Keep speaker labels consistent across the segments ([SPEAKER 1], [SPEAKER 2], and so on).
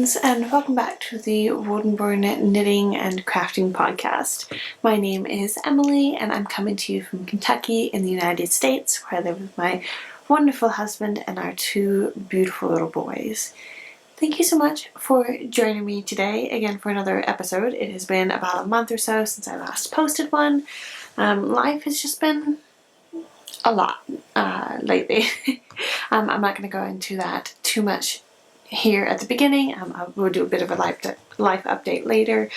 [SPEAKER 1] friends, and welcome back to the Woldenburn Knitting and Crafting Podcast. My name is Emily, and I'm coming to you from Kentucky in the United States, where I live with my wonderful husband and our two beautiful little boys. Thank you so much for joining me today again for another episode. It has been about a month or so since I last posted one. Life has just been a lot lately. I'm not going to go into that too much here at the beginning. I will do a bit of a life update later,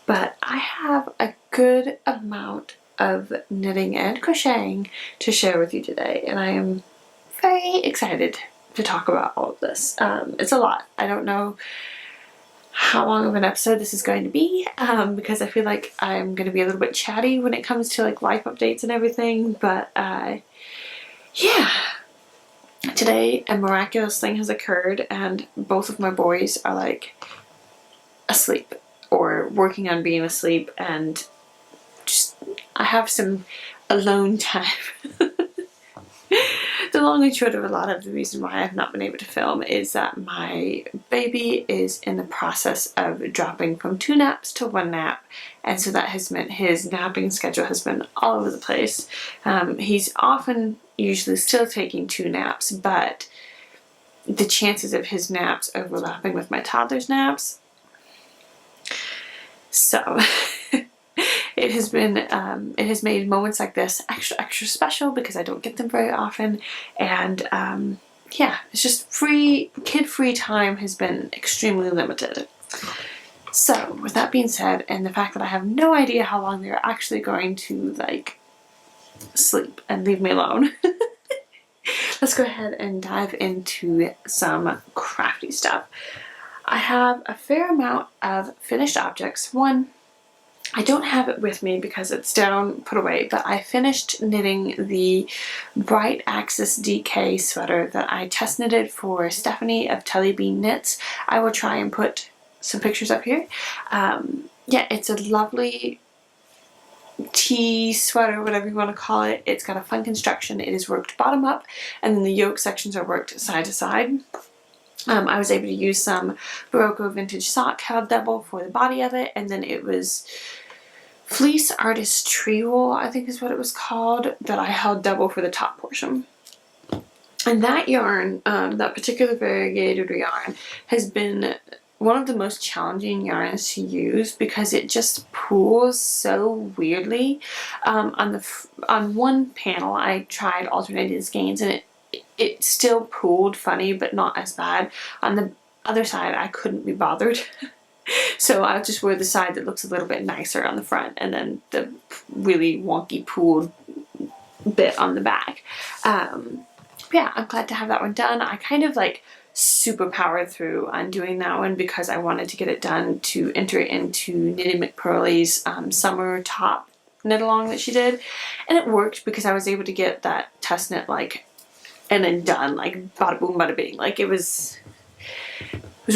[SPEAKER 1] but I have a good amount of knitting and crocheting to share with you today, and I am very excited to talk about all of this. It's a lot. I don't know how long of an episode this is going to be, because I feel like I'm going to be a little bit chatty when it comes to like life updates and everything, but yeah. Today a miraculous thing has occurred and both of my boys are like asleep or working on being asleep, and just I have some alone time. The long and short of a lot of the reason why I've not been able to film is that my baby is in the process of dropping from 2 naps to 1 nap, and so that has meant his napping schedule has been all over the place. He's often usually still taking 2 naps, but the chances of his naps overlapping with my toddler's naps, so it has made moments like this extra special because I don't get them very often, and yeah, it's just kid-free time has been extremely limited. So with that being said, and the fact that I have no idea how long they're actually going to like sleep and leave me alone, let's go ahead and dive into some crafty stuff. I have a fair amount of finished objects. One, I don't have it with me because it's down, put away, but I finished knitting the Bright Axis DK sweater that I test knitted for Stephanie of Telly Bean Knits. I will try and put some pictures up here. Yeah, it's a lovely tea sweater, whatever you want to call it. It's got a fun construction. It is worked bottom up, and then the yoke sections are worked side to side. I was able to use some Barocco vintage sock held double for the body of it, and then it was Fleece Artist Tree Wool, I think is what it was called, that I held double for the top portion. And that yarn, that particular variegated yarn, has been one of the most challenging yarns to use because it just pools so weirdly. On one panel I tried alternating skeins and it still pooled funny, but not as bad. On the other side I couldn't be bothered. So I just wear the side that looks a little bit nicer on the front, and then the really wonky pooled bit on the back. Yeah, I'm glad to have that one done. I kind of like super powered through on doing that one because I wanted to get it done to enter it into Knitty McPurly's summer top knit along that she did, and it worked because I was able to get that test knit like and then done, like bada boom bada bing. Like it was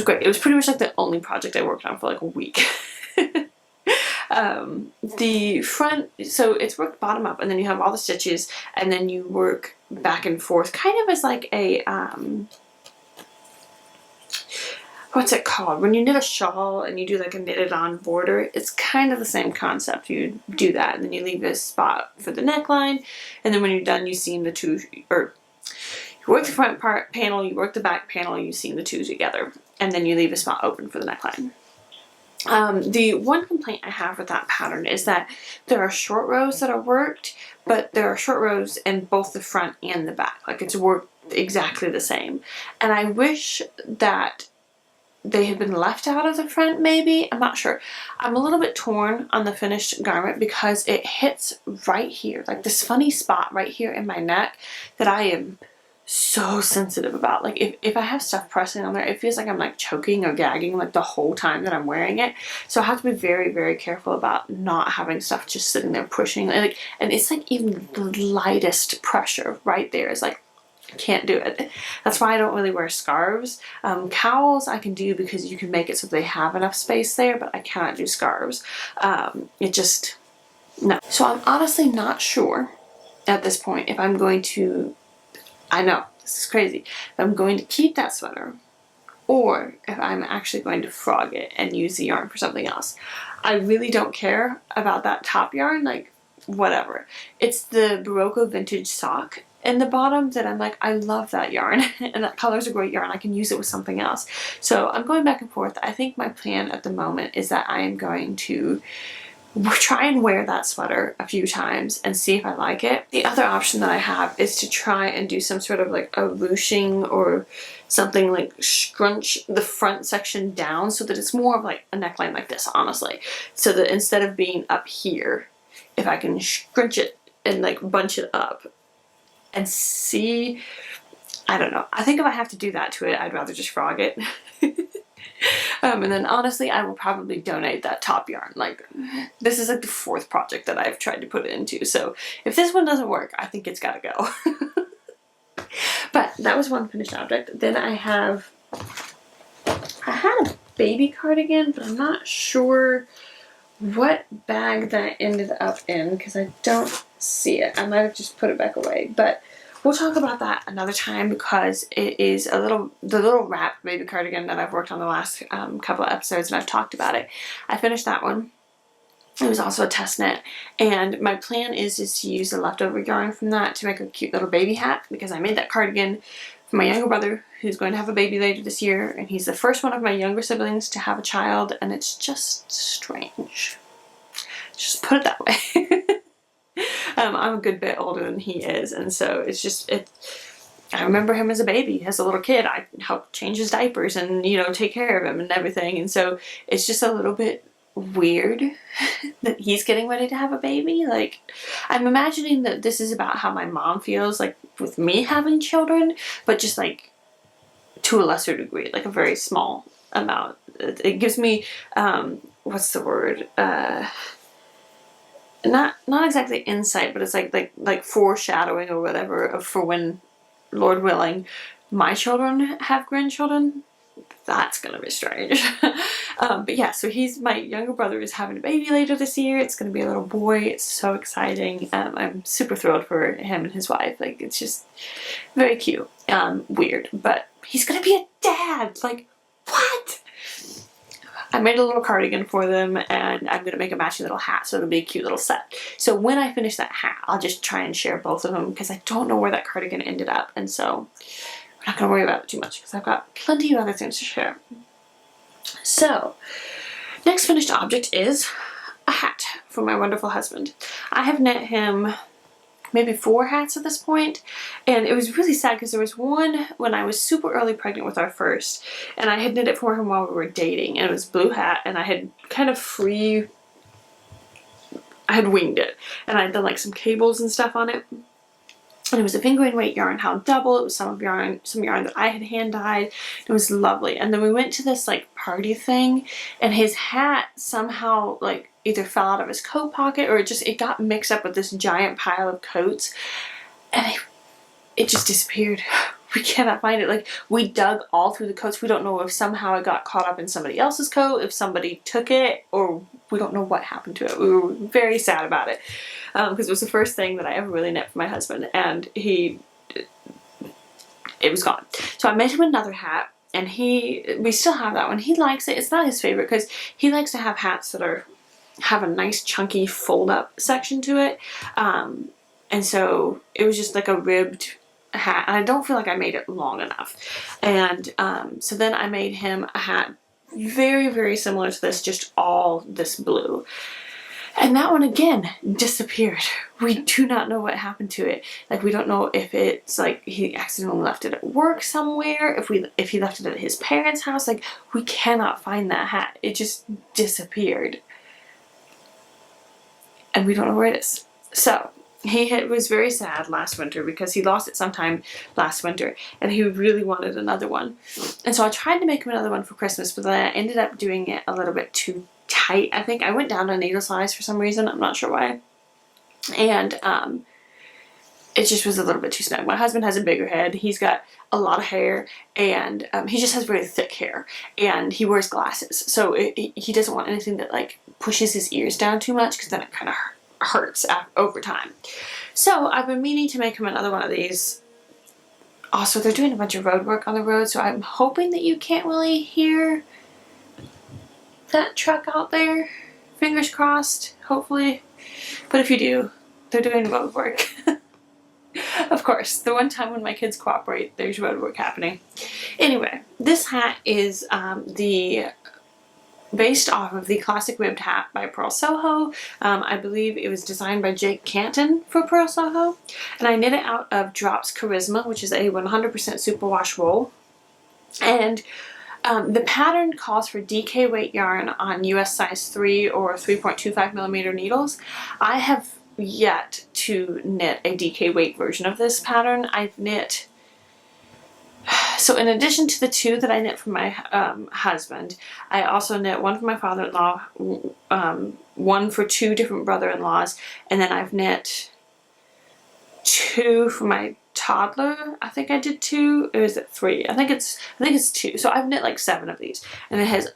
[SPEAKER 1] great. It was pretty much like the only project I worked on for like a week. The front, so it's worked bottom up, and then you have all the stitches, and then you work back and forth kind of as like a what's it called when you knit a shawl and you do like a knitted on border. It's kind of the same concept. You do that, and then you leave a spot for the neckline, and then when you're done you seam the two, or you work the front part panel, you work the back panel, you seam the two together, and then you leave a spot open for the neckline. The one complaint I have with that pattern is that there are short rows that are worked, but there are short rows in both the front and the back. Like it's worked exactly the same. And I wish that they had been left out of the front, maybe. I'm not sure. I'm a little bit torn on the finished garment because it hits right here, like this funny spot right here in my neck that I am so sensitive about. Like if I have stuff pressing on there, it feels like I'm like choking or gagging like the whole time that I'm wearing it. So I have to be very, very careful about not having stuff just sitting there pushing. And it's like even the lightest pressure right there is like, I can't do it. That's why I don't really wear scarves. Cowls I can do because you can make it so they have enough space there, but I cannot do scarves. It just, no. So I'm honestly not sure at this point if I'm going to, I know, this is crazy, but I'm going to keep that sweater or if I'm actually going to frog it and use the yarn for something else. I really don't care about that top yarn, like whatever. It's the Barocco Vintage Sock in the bottom that I'm like, I love that yarn and that color's a great yarn. I can use it with something else. So I'm going back and forth. I think my plan at the moment is that I am going to try and wear that sweater a few times and see if I like it. The other option that I have is to try and do some sort of like a ruching or something, like scrunch the front section down so that it's more of like a neckline like this, honestly. So that instead of being up here, if I can scrunch it and like bunch it up and see, I don't know. I think if I have to do that to it, I'd rather just frog it. And then honestly, I will probably donate that top yarn. Like, this is like the 4th project that I've tried to put it into. So if this one doesn't work, I think it's gotta go. But that was one finished object. Then I had a baby cardigan, but I'm not sure what bag that ended up in because I don't see it. I might have just put it back away, but we'll talk about that another time because it is the little wrap baby cardigan that I've worked on the last couple of episodes, and I've talked about it. I finished that one. It was also a test knit, and my plan is to use the leftover yarn from that to make a cute little baby hat, because I made that cardigan for my younger brother who's going to have a baby later this year, and he's the first one of my younger siblings to have a child, and it's just strange. Just put it that way. I'm a good bit older than he is, and so it's just, I remember him as a baby, as a little kid. I helped change his diapers and, you know, take care of him and everything, and so it's just a little bit weird that he's getting ready to have a baby. Like, I'm imagining that this is about how my mom feels, like, with me having children, but just, like, to a lesser degree, like a very small amount. It gives me, what's the word, not exactly insight, but it's like foreshadowing or whatever of for when, Lord willing, my children have grandchildren. That's gonna be strange. But yeah, so my younger brother is having a baby later this year. It's gonna be a little boy. It's so exciting. I'm super thrilled for him and his wife. Like, it's just very cute. Weird, but he's gonna be a dad. Like, what? I made a little cardigan for them, and I'm gonna make a matching little hat, so it'll be a cute little set. So when I finish that hat, I'll just try and share both of them because I don't know where that cardigan ended up, and so I'm not gonna worry about it too much because I've got plenty of other things to share. So, next finished object is a hat for my wonderful husband. I have knit him maybe 4 hats at this point, and it was really sad because there was one when I was super early pregnant with our first, and I had knit it for him while we were dating, and it was a blue hat, and I had kind of I had winged it, and I had done like some cables and stuff on it. And it was a fingering weight yarn, how double. It was some yarn that I had hand dyed. It was lovely. And then we went to this like party thing, and his hat somehow like either fell out of his coat pocket or it got mixed up with this giant pile of coats, and it just disappeared. We cannot find it. Like, we dug all through the coats. We don't know if somehow it got caught up in somebody else's coat, if somebody took it, or we don't know what happened to it. We were very sad about it because it was the first thing that I ever really knit for my husband, and it was gone. So I made him another hat, and we still have that one. He likes it. It's not his favorite because he likes to have hats that have a nice chunky fold up section to it, and so it was just like a ribbed hat, and I don't feel like I made it long enough. And so then I made him a hat very, very similar to this, just all this blue. And that one again disappeared. We do not know what happened to it. Like, we don't know if it's like he accidentally left it at work somewhere, if he left it at his parents' house. Like, we cannot find that hat. It just disappeared. And we don't know where it is. So he was very sad last winter because he lost it sometime last winter, and he really wanted another one. And so I tried to make him another one for Christmas, but then I ended up doing it a little bit too tight. I think I went down a needle size for some reason. I'm not sure why. And it just was a little bit too snug. My husband has a bigger head. He's got a lot of hair, and he just has very thick hair, and he wears glasses. So he doesn't want anything that like pushes his ears down too much, because then it kind of hurts over time. So I've been meaning to make him another one of these Also, they're doing a bunch of road work on the road, so I'm hoping that you can't really hear that truck out there. Fingers crossed, hopefully. But if you do, they're doing road work. Of course, the one time when my kids cooperate, there's road work happening. Anyway, this hat is based off of the classic ribbed hat by Purl Soho. I believe it was designed by Canton for Purl Soho. And I knit it out of Drops Charisma, which is a 100% superwash wool. And the pattern calls for DK weight yarn on US size 3 or 3.25 millimeter needles. I have yet to knit a DK weight version of this pattern. I've knit, so in addition to the 2 that I knit for my husband, I also knit one for my father-in-law, one for 2 different brother-in-laws, and then I've knit 2 for my toddler. I think I did 2, or is it 3? I think it's 2. So I've knit like 7 of these, and they have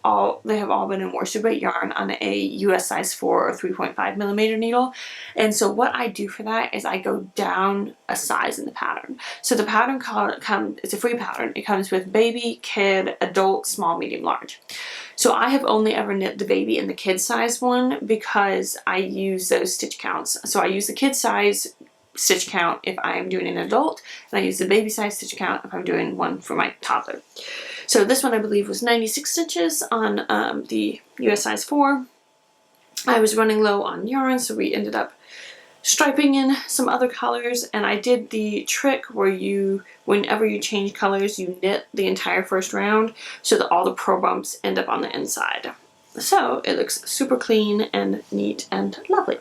[SPEAKER 1] all been in worsted weight yarn on a US size 4 or 3.5 millimeter needle. And so what I do for that is I go down a size in the pattern. So the pattern it's a free pattern. It comes with baby, kid, adult, small, medium, large. So I have only ever knit the baby and the kid size one because I use those stitch counts. So I use the kid size stitch count if I'm doing an adult, and I use the baby size stitch count if I'm doing one for my toddler. So this one I believe was 96 stitches on the US size 4. I was running low on yarn, so we ended up striping in some other colors, and I did the trick where whenever you change colors, you knit the entire first round so that all the purl bumps end up on the inside. So it looks super clean and neat and lovely.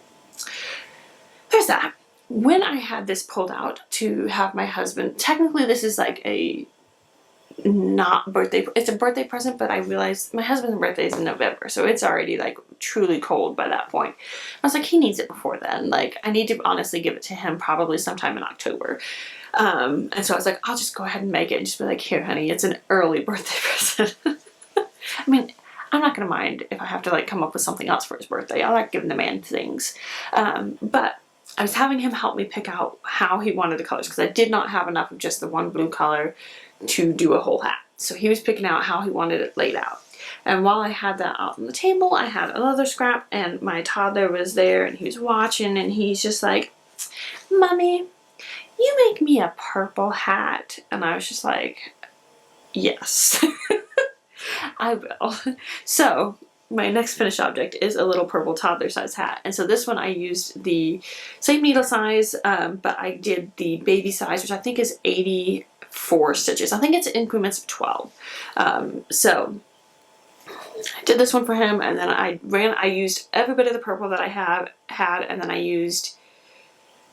[SPEAKER 1] There's that. When I had this pulled out to have my husband, technically this is like it's a birthday present, but I realized my husband's birthday is in November, so it's already like truly cold by that point. I was like, he needs it before then. Like, I need to honestly give it to him probably sometime in October. And so I was like, I'll just go ahead and make it and just be like, here honey, it's an early birthday present. I mean, I'm not gonna mind if I have to like come up with something else for his birthday. I like giving the man things. But I was having him help me pick out how he wanted the colors because I did not have enough of just the one blue color to do a whole hat. So he was picking out how he wanted it laid out. And while I had that out on the table, I had another scrap and my toddler was there and he was watching and he's just like, Mommy, you make me a purple hat. And I was just like, yes, I will. So my next finished object is a little purple toddler size hat. And so this one I used the same needle size, but I did the baby size, which I think is 84 stitches. I think it's increments of 12. So I did this one for him, and then I used every bit of the purple that I had, and then I used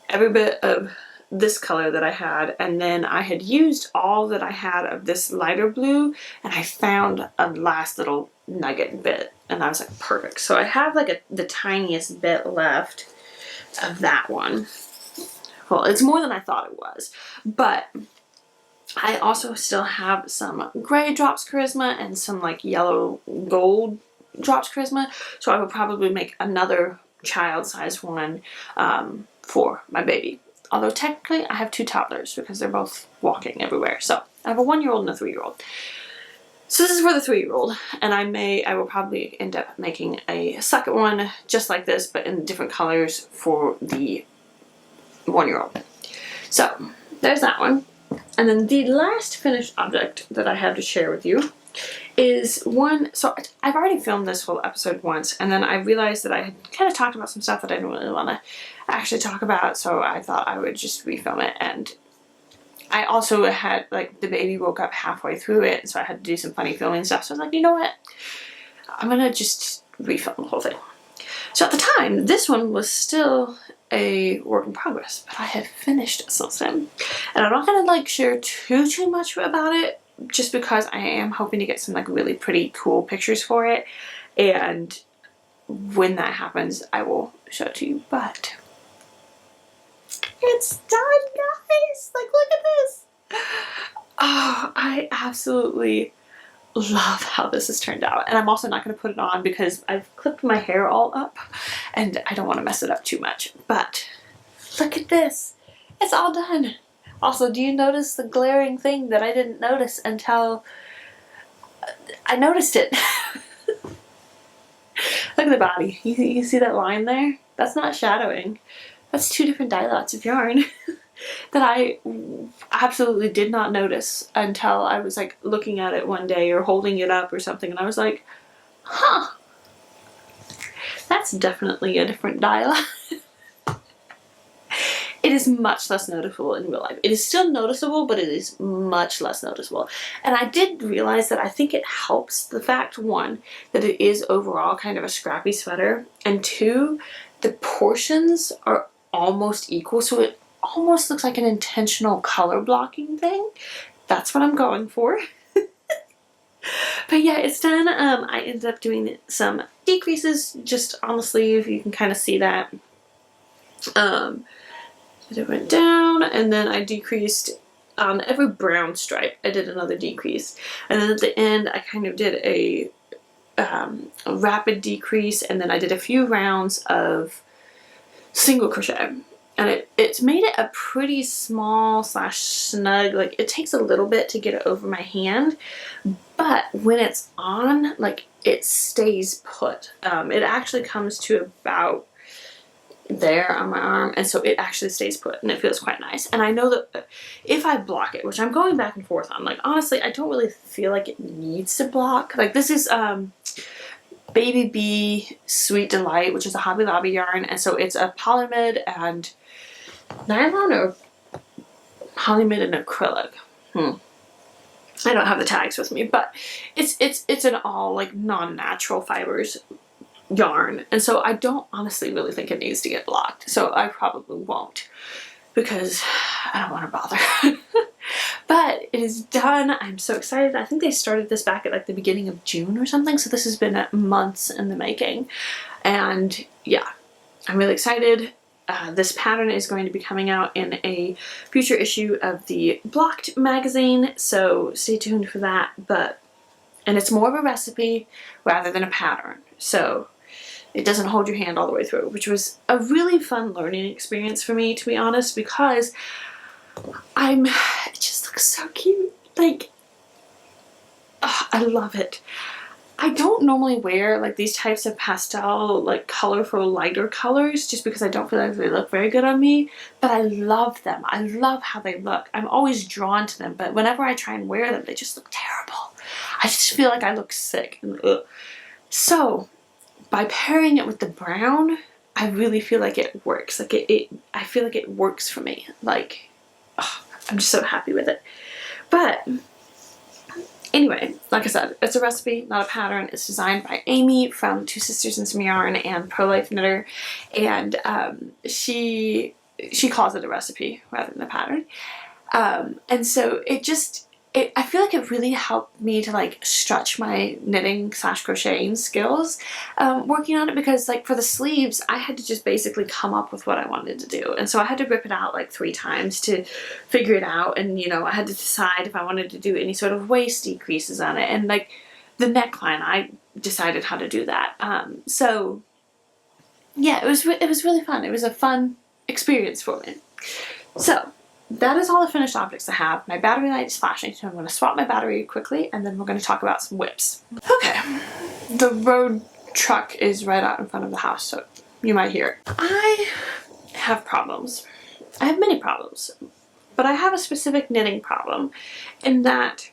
[SPEAKER 1] every bit of this color that I had, and then I had used all that I had of this lighter blue, and I found a last little nugget bit, and I was like, perfect. So I have like the tiniest bit left of that one. Well, it's more than I thought it was, but I also still have some gray Drops Charisma and some like yellow gold Drops Charisma, so I will probably make another child size one for my baby. Although technically I have 2 toddlers because they're both walking everywhere. So I have a 1-year-old and a 3-year-old. So this is for the 3-year-old, and I will probably end up making a second one just like this, but in different colors for the 1-year-old. So there's that one. And then the last finished object that I have to share with you is one. So I've already filmed this whole episode once, and then I realized that I had kind of talked about some stuff that I didn't really want to actually talk about, so I thought I would just refilm it. And I also had, like, the baby woke up halfway through it, so I had to do some funny filming stuff. So I was like, you know what? I'm gonna just refilm the whole thing. So at the time, this one was still a work in progress, but I had finished it since then. And I'm not gonna like share too much about it, just because I am hoping to get some like really pretty cool pictures for it. And when that happens, I will show it to you. But it's done, guys! Like, look at this! Oh, I absolutely love how this has turned out. And I'm also not going to put it on because I've clipped my hair all up and I don't want to mess it up too much. But look at this. It's all done. Also, do you notice the glaring thing that I didn't notice until I noticed it? Look at the body. You see that line there? That's not shadowing. That's 2 different dye lots of yarn that I absolutely did not notice until I was like looking at it one day or holding it up or something, and I was like, huh, that's definitely a different dye lot. It is much less noticeable in real life. It is still noticeable, but it is much less noticeable. And I did realize that I think it helps the fact, 1, that it is overall kind of a scrappy sweater, and 2, the portions are almost equal, so it almost looks like an intentional color blocking thing. That's what I'm going for. But yeah, it's done. I ended up doing some decreases just on the sleeve. You can kind of see that. It went down, and then I decreased on every brown stripe. I did another decrease, and then at the end I kind of did a rapid decrease, and then I did a few rounds of single crochet, and it's made it a pretty small / snug. Like, it takes a little bit to get it over my hand, but when it's on, like, it stays put. It actually comes to about there on my arm, and so it actually stays put, and it feels quite nice. And I know that if I block it, which I'm going back and forth on, like, honestly, I don't really feel like it needs to block. Like, this is Baby Bee Sweet Delight, which is a Hobby Lobby yarn, and so it's a polymid and nylon, or polymid and acrylic. I don't have the tags with me, but it's an all like non-natural fibers yarn, and so I don't honestly really think it needs to get blocked, so I probably won't, because I don't want to bother. But it is done. I'm so excited. I think they started this back at like the beginning of June or something, so this has been months in the making, and yeah, I'm really excited. This pattern is going to be coming out in a future issue of the Blocked magazine, so stay tuned for that. And it's more of a recipe rather than a pattern, so it doesn't hold your hand all the way through, which was a really fun learning experience for me, to be honest, because it just looks so cute. Like, oh, I love it. I don't normally wear like these types of pastel, like colorful, lighter colors, just because I don't feel like they look very good on me, but I love them. I love how they look. I'm always drawn to them, but whenever I try and wear them, they just look terrible. I just feel like I look sick. And, ugh. So by pairing it with the brown, I really feel like it works. Like I feel like it works for me. Like, oh, I'm just so happy with it. But anyway, like I said, it's a recipe, not a pattern. It's designed by Amy from Two Sisters and Some Yarn and Pro Life Knitter, and she calls it a recipe rather than a pattern. And so I feel like it really helped me to like stretch my knitting / crocheting skills working on it, because like for the sleeves I had to just basically come up with what I wanted to do, and so I had to rip it out like 3 times to figure it out, and you know, I had to decide if I wanted to do any sort of waist decreases on it, and like the neckline, I decided how to do that. So yeah, it was really fun. It was a fun experience for me. So that is all the finished objects I have. My battery light is flashing, so I'm going to swap my battery quickly, and then we're going to talk about some whips. Okay, the road truck is right out in front of the house, so you might hear it. I have problems. I have many problems, but I have a specific knitting problem in that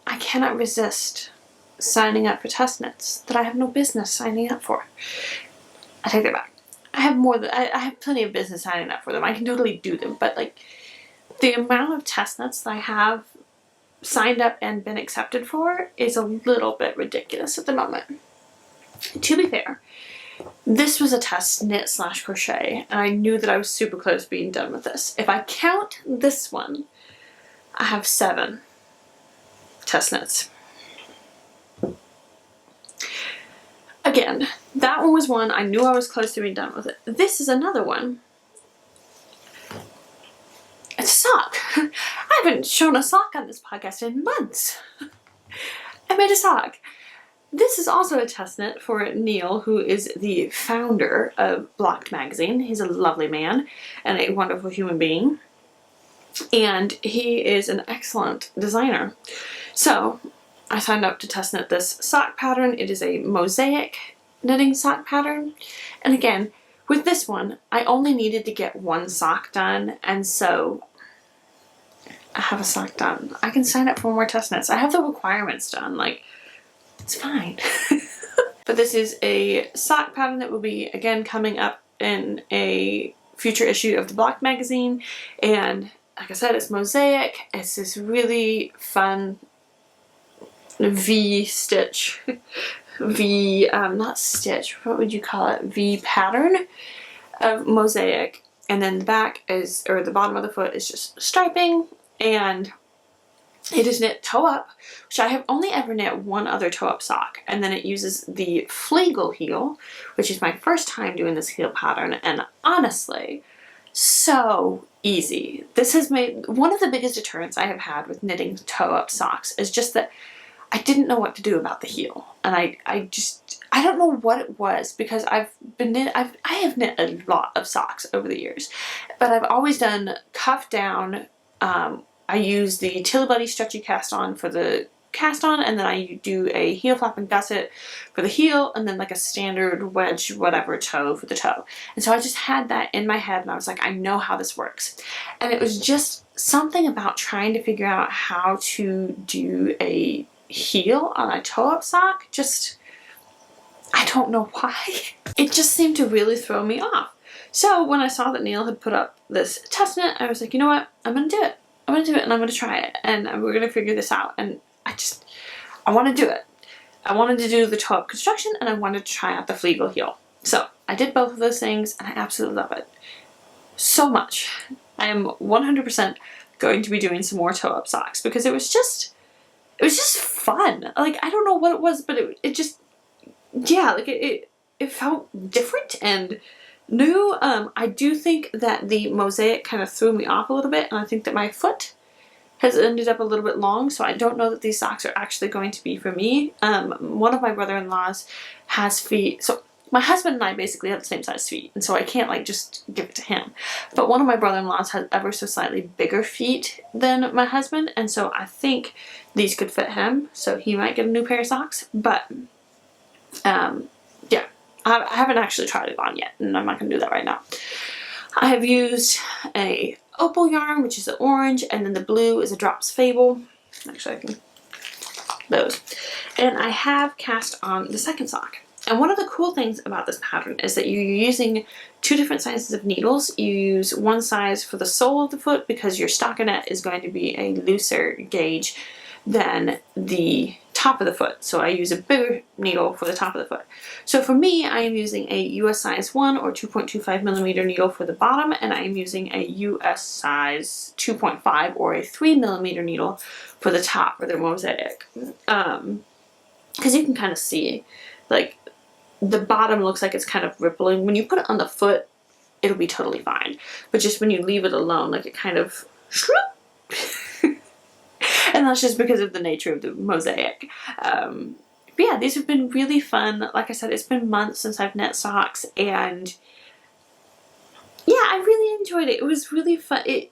[SPEAKER 1] I cannot resist signing up for test knits that I have no business signing up for. I take that back. I have plenty of business signing up for them. I can totally do them, but like, the amount of test knits that I have signed up and been accepted for is a little bit ridiculous at the moment. To be fair, this was a test knit / crochet, and I knew that I was super close to being done with this. If I count this one, I have 7 test knits. Again, that one was one I knew I was close to being done with it. This is another one. It's a sock. I haven't shown a sock on this podcast in months. I made a sock. This is also a test knit for Neil, who is the founder of Blocked magazine. He's a lovely man and a wonderful human being. and he is an excellent designer. So I signed up to test knit this sock pattern. It is a mosaic knitting sock pattern, and again, with this one, I only needed to get one sock done, and so I have a sock done. I can sign up for more test knits. I have the requirements done, like, it's fine. But this is a sock pattern that will be, again, coming up in a future issue of the Block magazine, and like I said, it's mosaic. It's this really fun V-stitch. Not stitch, what would you call it? V pattern of mosaic, and then the back is, or the bottom of the foot is just striping, and it is knit toe up, which I have only ever knit one other toe up sock, and then it uses the Flegel heel, which is my first time doing this heel pattern, and honestly, so easy. This has made one of the biggest deterrents I have had with knitting toe up socks is just that I didn't know what to do about the heel, and I don't know what it was, because I have knit a lot of socks over the years, but I've always done cuff down. I use the Tilly Buddy stretchy cast on for the cast on, and then I do a heel flap and gusset for the heel, and then like a standard wedge whatever toe for the toe. And so I just had that in my head, and I was like, I know how this works. And it was just something about trying to figure out how to do a heel on a toe up sock, just, I don't know why. It just seemed to really throw me off. So when I saw that Neil had put up this test knit, I was like, you know what, I'm gonna do it. I'm gonna do it, and I'm gonna try it, and we're gonna figure this out. And I want to do it. I wanted to do the toe up construction, and I wanted to try out the Flegel heel. So I did both of those things, and I absolutely love it so much. I am 100% going to be doing some more toe up socks, because it was just fun. Like, I don't know what it was, but it just, yeah, like it felt different and new. I do think that the mosaic kind of threw me off a little bit, and I think that my foot has ended up a little bit long, so I don't know that these socks are actually going to be for me. One of my brother-in-laws has feet, so my husband and I basically have the same size feet, and so I can't like just give it to him. But one of my brother-in-laws has ever so slightly bigger feet than my husband, and so I think these could fit him, so he might get a new pair of socks. But yeah, I haven't actually tried it on yet, and I'm not going to do that right now. I have used a opal yarn, which is the orange, and then the blue is a Drops Fable. Actually, I can those. And I have cast on the second sock. And one of the cool things about this pattern is that you're using two different sizes of needles. You use one size for the sole of the foot, because your stockinette is going to be a looser gauge than the top of the foot. So I use a bigger needle for the top of the foot. So for me, I am using a US size 1 or 2.25 millimeter needle for the bottom, and I am using a US size 2.5 or a 3 millimeter needle for the top, or the mosaic. Because you can kind of see, like, the bottom looks like it's kind of rippling. When you put it on the foot, it'll be totally fine. But just when you leave it alone, like, it kind of and that's just because of the nature of the mosaic. But yeah, these have been really fun. Like I said, it's been months since I've knit socks, and yeah, I really enjoyed it. It was really fun. It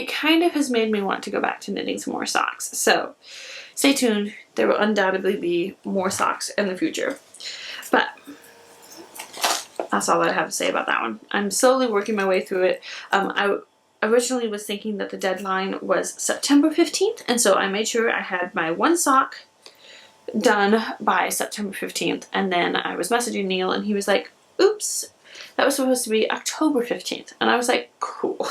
[SPEAKER 1] kind of has made me want to go back to knitting some more socks. So stay tuned. There will undoubtedly be more socks in the future. But that's all I have to say about that one. I'm slowly working my way through it. I originally was thinking that the deadline was September 15th, and so I made sure I had my one sock done by September 15th, and then I was messaging Neil, and he was like, oops, that was supposed to be October 15th, and I was like, cool.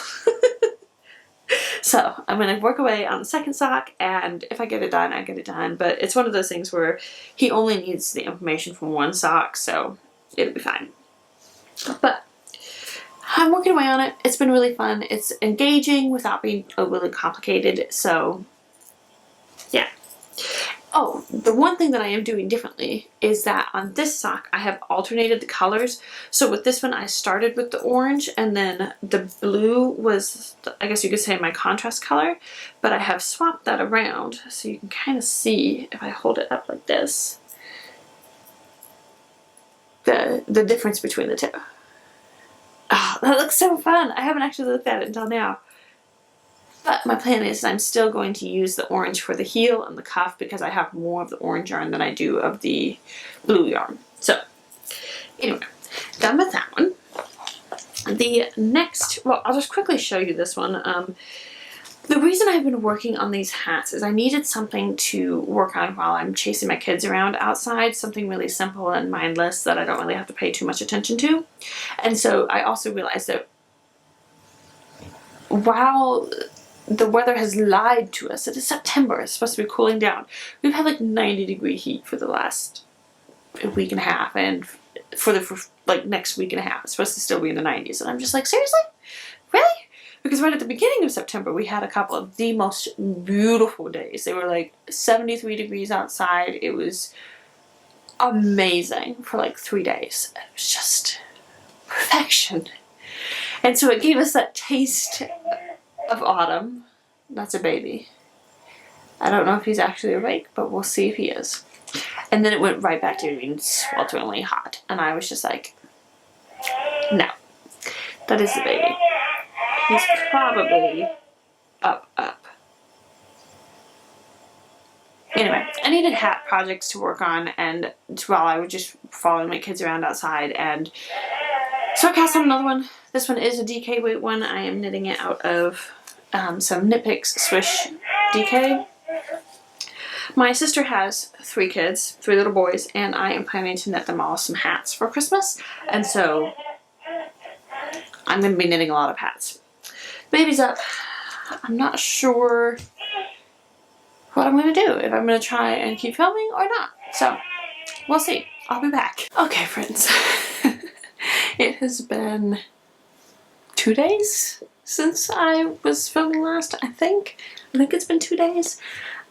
[SPEAKER 1] So I'm going to work away on the second sock, and if I get it done, I get it done, but it's one of those things where he only needs the information from one sock, so it'll be fine. But I'm working away on it. It's been really fun. It's engaging without being overly complicated, so yeah. Oh, the one thing that I am doing differently is that on this sock I have alternated the colors. So with this one I started with the orange, and then the blue was, I guess you could say, my contrast color, but I have swapped that around so you can kind of see, if I hold it up like this, the difference between the two. Oh, that looks so fun. I haven't actually looked at it until now. But my plan is I'm still going to use the orange for the heel and the cuff because I have more of the orange yarn than I do of the blue yarn. So anyway, done with that one. The next, well, I'll just quickly show you this one. The reason I've been working on these hats is I needed something to work on while I'm chasing my kids around outside, something really simple and mindless that I don't really have to pay too much attention to. And so I also realized that while the weather has lied to us, it is September, it's supposed to be cooling down. We've had like 90-degree heat for the last week and a half, and for like next week and a half it's supposed to still be in the 90s, and I'm just like, seriously? Really? Because right at the beginning of September we had a couple of the most beautiful days. They were like 73 degrees outside. It was amazing for like 3 days. It was just perfection. And so it gave us that taste of autumn. That's a baby. I don't know if he's actually awake, but we'll see if he is. And then it went right back to being swelteringly hot. And I was just like, no, that is the baby. He's probably up. Anyway, I needed hat projects to work on, and while I was just following my kids around outside, and so I cast on another one. This one is a DK weight one. I am knitting it out of some Knit Picks Swish DK. My sister has 3 kids, 3 little boys, and I am planning to knit them all some hats for Christmas, and so I'm going to be knitting a lot of hats. Baby's up. I'm not sure what I'm going to do, if I'm going to try and keep filming or not. So, we'll see. I'll be back. Okay, friends. It has been 2 days since I was filming last, I think. I think it's been 2 days.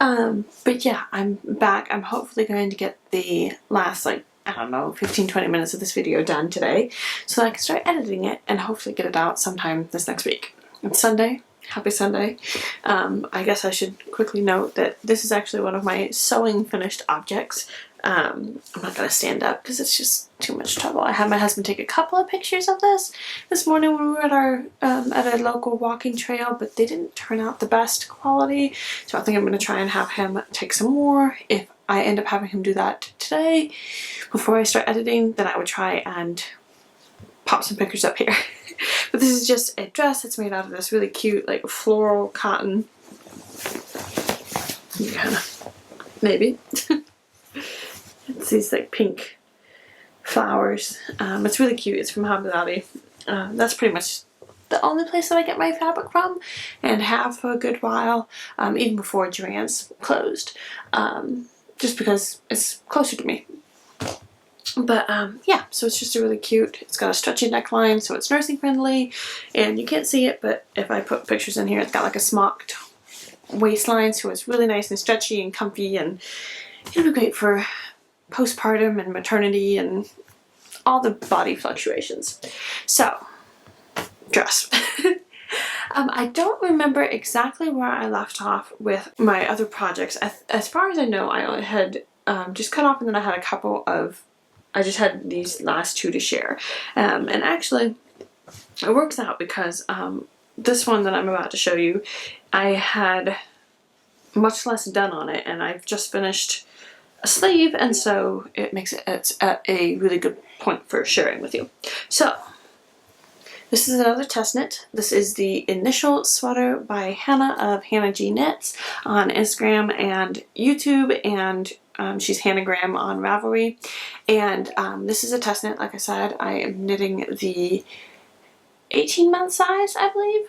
[SPEAKER 1] But yeah, I'm back. I'm hopefully going to get the last, like, I don't know, 15-20 minutes of this video done today so that I can start editing it and hopefully get it out sometime this next week. It's Sunday. Happy Sunday. I guess I should quickly note that this is actually one of my sewing finished objects. I'm not going to stand up because it's just too much trouble. I had my husband take a couple of pictures of this morning when we were at our at a local walking trail, but they didn't turn out the best quality. So I think I'm going to try and have him take some more. If I end up having him do that today before I start editing, then I would try and pop some pictures up here. But this is just a dress that's made out of this really cute, like, floral cotton. Yeah, maybe. It's these, like, pink flowers. It's really cute. It's from Hobby Lobby. That's pretty much the only place that I get my fabric from, and have for a good while, even before Joann's closed, just because it's closer to me. But yeah, so it's just a really cute, it's got a stretchy neckline, so it's nursing friendly, and you can't see it, but if I put pictures in here, it's got like a smocked waistline, so it's really nice and stretchy and comfy, and it'll be great for postpartum and maternity and all the body fluctuations. So, dress. I don't remember exactly where I left off with my other projects. As far as I know, I had just cut off, and then I had a couple of, I just had these last 2 to share. And actually, it works out because this one that I'm about to show you, I had much less done on it, and I've just finished a sleeve, and so it makes it's at a really good point for sharing with you. So, this is another test knit. This is the Initial Sweater by Hannah of Hannah G Knits on Instagram and YouTube, and she's Hannagram on Ravelry. And this is a test knit. Like I said, I am knitting the 18-month size, I believe.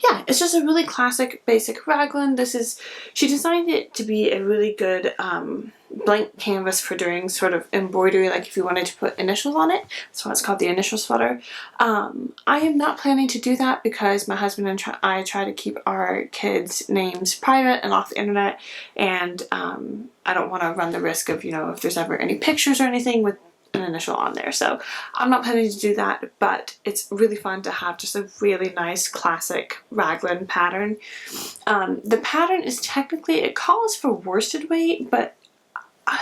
[SPEAKER 1] Yeah, it's just a really classic, basic raglan. She designed it to be a really good blank canvas for doing sort of embroidery, like if you wanted to put initials on it. That's why it's called the Initial Sweater. I am not planning to do that because my husband and I try to keep our kids' names private and off the internet, and I don't want to run the risk of, you know, if there's ever any pictures or anything with an initial on there. So I'm not planning to do that, but it's really fun to have just a really nice classic raglan pattern. The pattern is technically, it calls for worsted weight, but I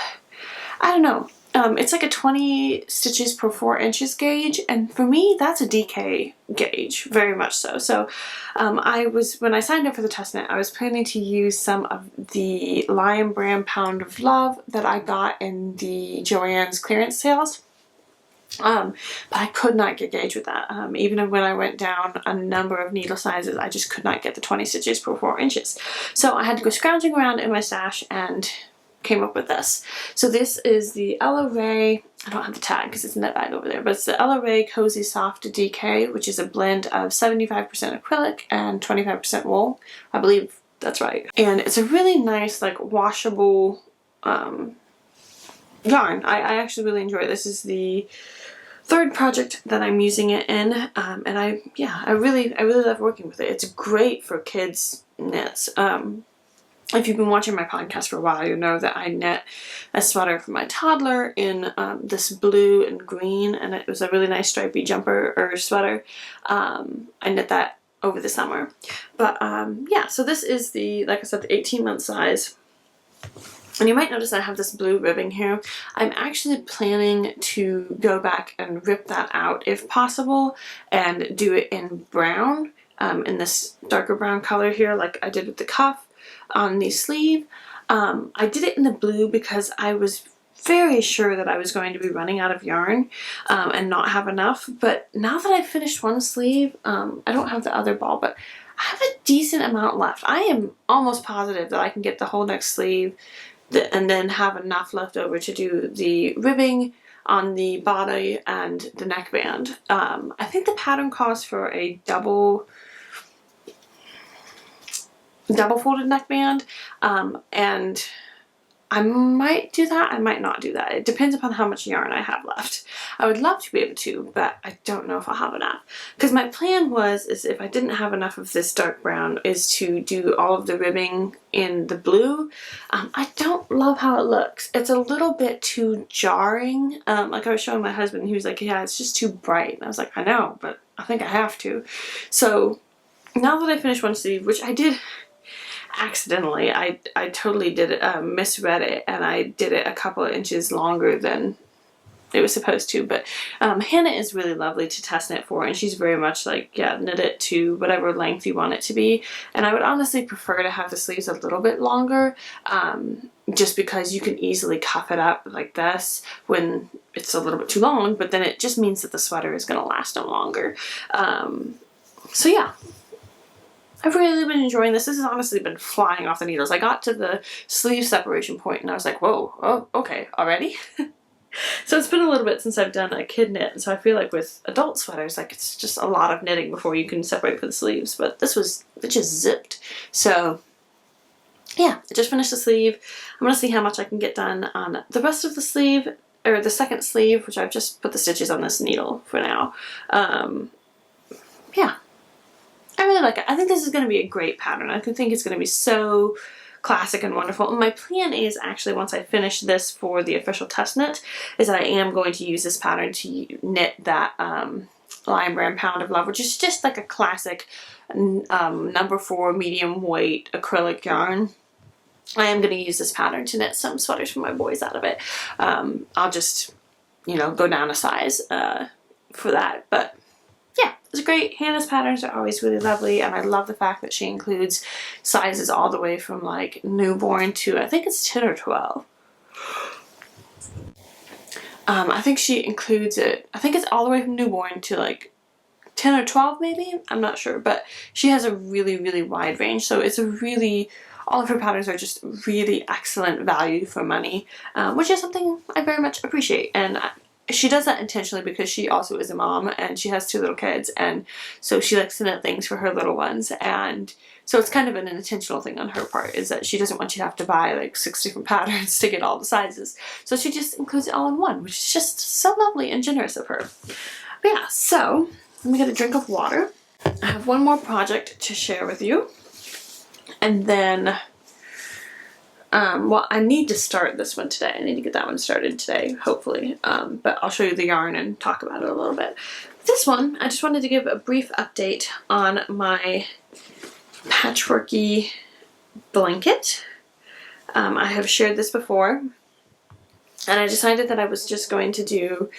[SPEAKER 1] don't know. It's like a 20 stitches per 4 inches gauge, and for me that's a DK gauge, very much so. So when I signed up for the test knit, I was planning to use some of the Lion Brand Pound of Love that I got in the Joann's clearance sales. But I could not get gauge with that. Even when I went down a number of needle sizes, I just could not get the 20 stitches per 4 inches. So I had to go scrounging around in my stash and came up with this. So this is the Ella Rae, I don't have the tag because it's in that bag over there, but it's the Ella Rae Cozy Soft DK, which is a blend of 75% acrylic and 25% wool. I believe that's right. And it's a really nice, like, washable yarn. I actually really enjoy it. This is the third project that I'm using it in, and I really love working with it. It's great for kids knits. If you've been watching my podcast for a while, you know that I knit a sweater for my toddler in this blue and green, and it was a really nice stripy jumper or sweater. I knit that over the summer. But yeah, so this is the, like I said, the 18-month size. And you might notice I have this blue ribbing here. I'm actually planning to go back and rip that out if possible and do it in brown, in this darker brown color here, like I did with the cuff on the sleeve. I did it in the blue because I was very sure that I was going to be running out of yarn and not have enough. But now that I've finished one sleeve, I don't have the other ball, but I have a decent amount left. I am almost positive that I can get the whole next sleeve and then have enough left over to do the ribbing on the body and the neckband. I think the pattern calls for a double folded neckband, and I might do that, I might not do that. It depends upon how much yarn I have left. I would love to be able to, but I don't know if I'll have enough. Because my plan is if I didn't have enough of this dark brown, is to do all of the ribbing in the blue. I don't love how it looks. It's a little bit too jarring. Like I was showing my husband, he was like, yeah, it's just too bright. And I was like, I know, but I think I have to. So now that I finished one sleeve, which I did accidentally, I totally did it, misread it, and I did it a couple of inches longer than it was supposed to. But Hannah is really lovely to test knit for, and she's very much like, yeah, knit it to whatever length you want it to be. And I would honestly prefer to have the sleeves a little bit longer, just because you can easily cuff it up like this when it's a little bit too long, but then it just means that the sweater is going to last no longer. So yeah, I've really been enjoying this. This has honestly been flying off the needles. I got to the sleeve separation point and I was like, whoa, oh, okay, already? So it's been a little bit since I've done a kid knit, and so I feel like with adult sweaters, like, it's just a lot of knitting before you can separate for the sleeves, but it just zipped. So yeah, I just finished the sleeve. I'm going to see how much I can get done on the rest of the sleeve, or the second sleeve, which I've just put the stitches on this needle for now. Yeah. I really like it. I think this is going to be a great pattern. I think it's going to be so classic and wonderful. And my plan is actually, once I finish this for the official test knit, is that I am going to use this pattern to knit that Lion Brand Pound of Love, which is just like a classic number 4 medium weight acrylic yarn. I am going to use this pattern to knit some sweaters for my boys out of it. I'll just, go down a size for that. But yeah, it's great. Hannah's patterns are always really lovely, and I love the fact that she includes sizes all the way from like newborn to, I think it's 10 or 12. I think she includes it, I think it's all the way from newborn to like 10 or 12 maybe, I'm not sure, but she has a really, really wide range, so it's all of her patterns are just really excellent value for money, which is something I very much appreciate. And she does that intentionally because she also is a mom and she has 2 little kids, and so she likes to knit things for her little ones, and so it's kind of an intentional thing on her part, is that she doesn't want you to have to buy like 6 different patterns to get all the sizes. So she just includes it all in one, which is just so lovely and generous of her. But yeah, so let me get a drink of water. I have one more project to share with you, and then well, I need to start this one today. I need to get that one started today, hopefully. But I'll show you the yarn and talk about it a little bit. This one, I just wanted to give a brief update on my patchworky blanket. I have shared this before. And I decided that I was just going to do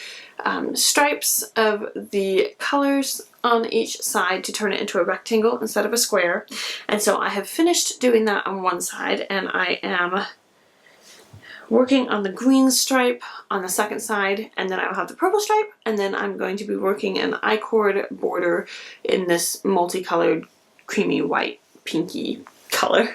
[SPEAKER 1] stripes of the colors on each side to turn it into a rectangle instead of a square. And so I have finished doing that on one side, and I am working on the green stripe on the second side, and then I'll have the purple stripe, and then I'm going to be working an I-cord border in this multicolored creamy white pinky color.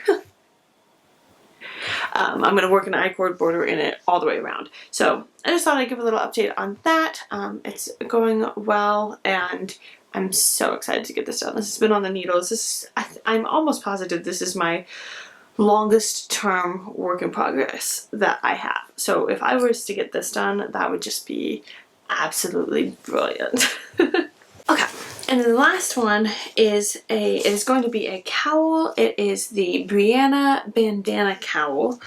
[SPEAKER 1] I'm going to work an I-cord border in it all the way around. So I just thought I'd give a little update on that. It's going well, and I'm so excited to get this done. This has been on the needles. I'm almost positive this is my longest term work in progress that I have. So if I was to get this done, that would just be absolutely brilliant. Okay, and then the last one is it is going to be a cowl. It is the Brianna bandana cowl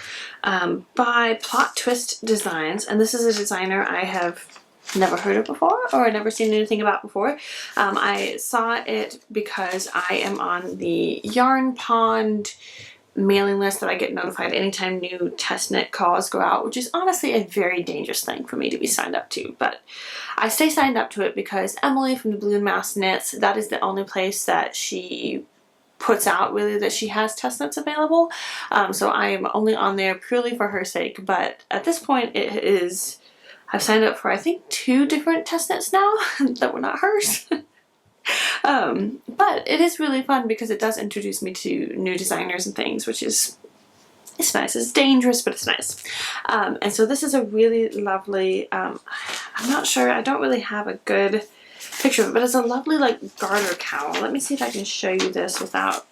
[SPEAKER 1] by Plot Twist Designs, and this is a designer I have never heard of before or never seen anything about before. I saw it because I am on the Yarn Pond mailing list that I get notified anytime new test knit calls go out, which is honestly a very dangerous thing for me to be signed up to, but I stay signed up to it because Emily from the Balloon Mouse Knits, that is the only place that she puts out really that she has test knits available. So I am only on there purely for her sake, but at this point I've signed up for I think 2 different test knits now that were not hers. But it is really fun because it does introduce me to new designers and things, which is, it's nice. It's dangerous, but it's nice. And so this is a really lovely, I'm not sure, I don't really have a good picture of it, but it's a lovely like garter cowl. Let me see if I can show you this without,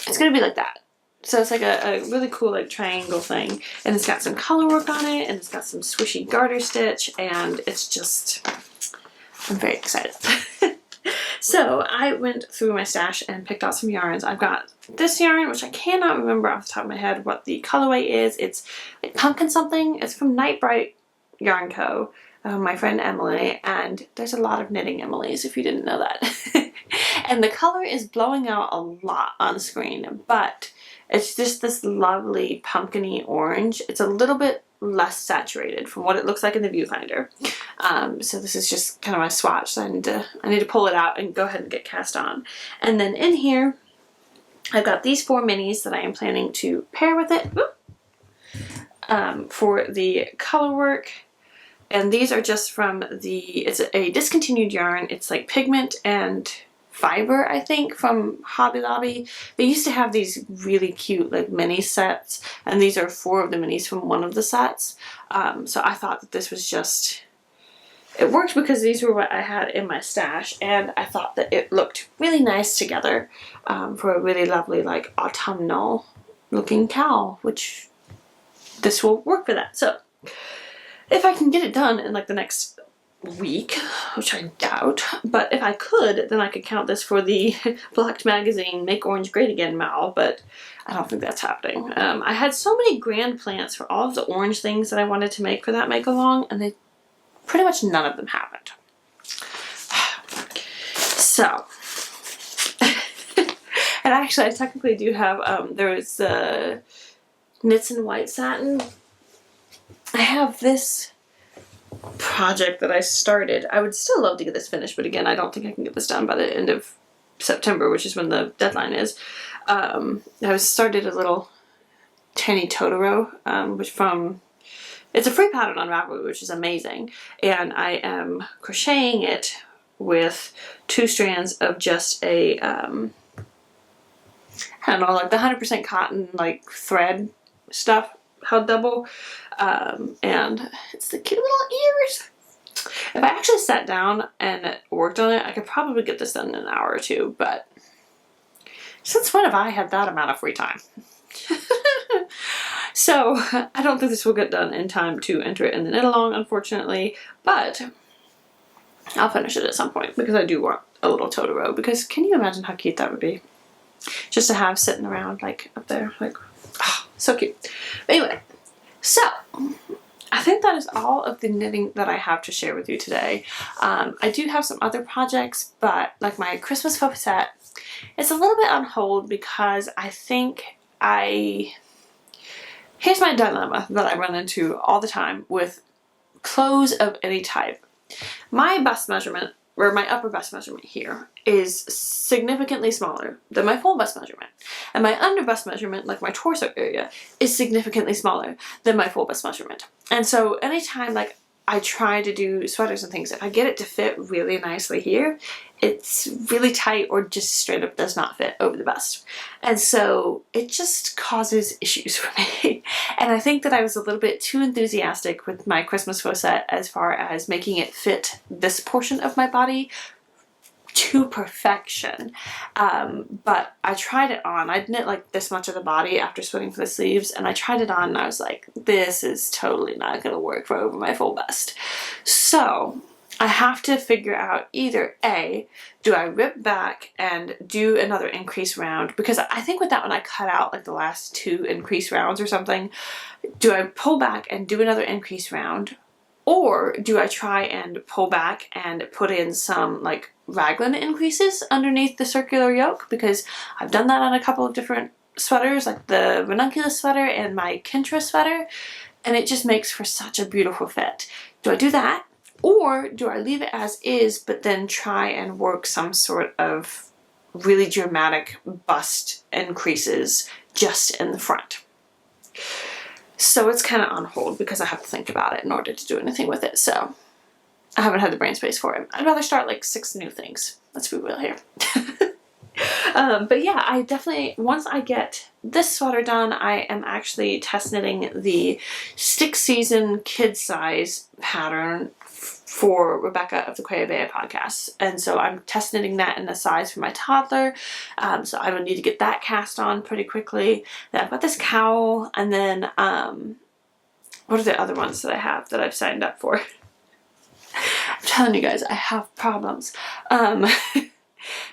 [SPEAKER 1] it's going to be like that. So it's like a really cool like triangle thing, and it's got some color work on it, and it's got some swishy garter stitch, and it's just, I'm very excited. So I went through my stash and picked out some yarns. I've got this yarn, which I cannot remember off the top of my head what the colorway is. It's like pumpkin something. It's from Night Bright Yarn Co. My friend Emily, and there's a lot of knitting Emilys if you didn't know that. And the color is blowing out a lot on screen, but it's just this lovely pumpkin-y orange. It's a little bit less saturated from what it looks like in the viewfinder. So this is just kind of my swatch, so I need to pull it out and go ahead and get cast on. And then in here, I've got these 4 minis that I am planning to pair with it for the color work. And these are just from it's a discontinued yarn. It's like pigment and fiber, I think, from Hobby Lobby. They used to have these really cute like mini sets, and these are 4 of the minis from one of the sets. So I thought that this was just, it worked because these were what I had in my stash, and I thought that it looked really nice together for a really lovely like autumnal looking cowl, which this will work for that. So if I can get it done in like the next week, which I doubt, but if I could, then I could count this for the Blocked Magazine Make Orange Great Again mal, but I don't think that's happening. I had so many grand plans for all of the orange things that I wanted to make for that make along, and pretty much none of them happened. So, and actually I technically do have, there's Knits in White Satin. I have this project that I started. I would still love to get this finished, but again, I don't think I can get this done by the end of September, which is when the deadline is. I started a little tiny Totoro, it's a free pattern on Ravelry, which is amazing, and I am crocheting it with 2 strands of just a, I don't know, like the 100% cotton like thread stuff, held double, and it's the cute little ears. If I actually sat down and worked on it, I could probably get this done in an hour or 2, but since when have I had that amount of free time? So I don't think this will get done in time to enter it in the knit along, unfortunately, but I'll finish it at some point because I do want a little Totoro, because can you imagine how cute that would be? Just to have sitting around like up there, like, oh, so cute. But anyway, so I think that is all of the knitting that I have to share with you today. I do have some other projects, but like my Christmas faux set, it's a little bit on hold because I think Here's my dilemma that I run into all the time with clothes of any type. My bust measurement, or my upper bust measurement here, is significantly smaller than my full bust measurement. And my under bust measurement, like my torso area, is significantly smaller than my full bust measurement. And so anytime like I try to do sweaters and things, if I get it to fit really nicely here, it's really tight or just straight up does not fit over the bust. And so it just causes issues for me. And I think that I was a little bit too enthusiastic with my Christmas faux set as far as making it fit this portion of my body to perfection. But I tried it on. I'd knit like this much of the body after splitting for the sleeves, and I tried it on and I was like, this is totally not going to work for over my full bust. So I have to figure out either A, do I rip back and do another increase round? Because I think with that one I cut out like the last 2 increase rounds or something. Do I pull back and do another increase round? Or do I try and pull back and put in some like raglan increases underneath the circular yoke? Because I've done that on a couple of different sweaters, like the ranunculus sweater and my Kintra sweater, and it just makes for such a beautiful fit. Do I do that? Or do I leave it as is, but then try and work some sort of really dramatic bust increases just in the front? So it's kind of on hold because I have to think about it in order to do anything with it. So I haven't had the brain space for it. I'd rather start like 6 new things. Let's be real here. But yeah, I definitely, once I get this sweater done, I am actually test knitting the stick season kid size pattern for Rebecca of the Creabea Podcast. And so I'm test knitting that in a size for my toddler. So I would need to get that cast on pretty quickly. Then I've got this cowl, and then what are the other ones that I have that I've signed up for? I'm telling you guys, I have problems.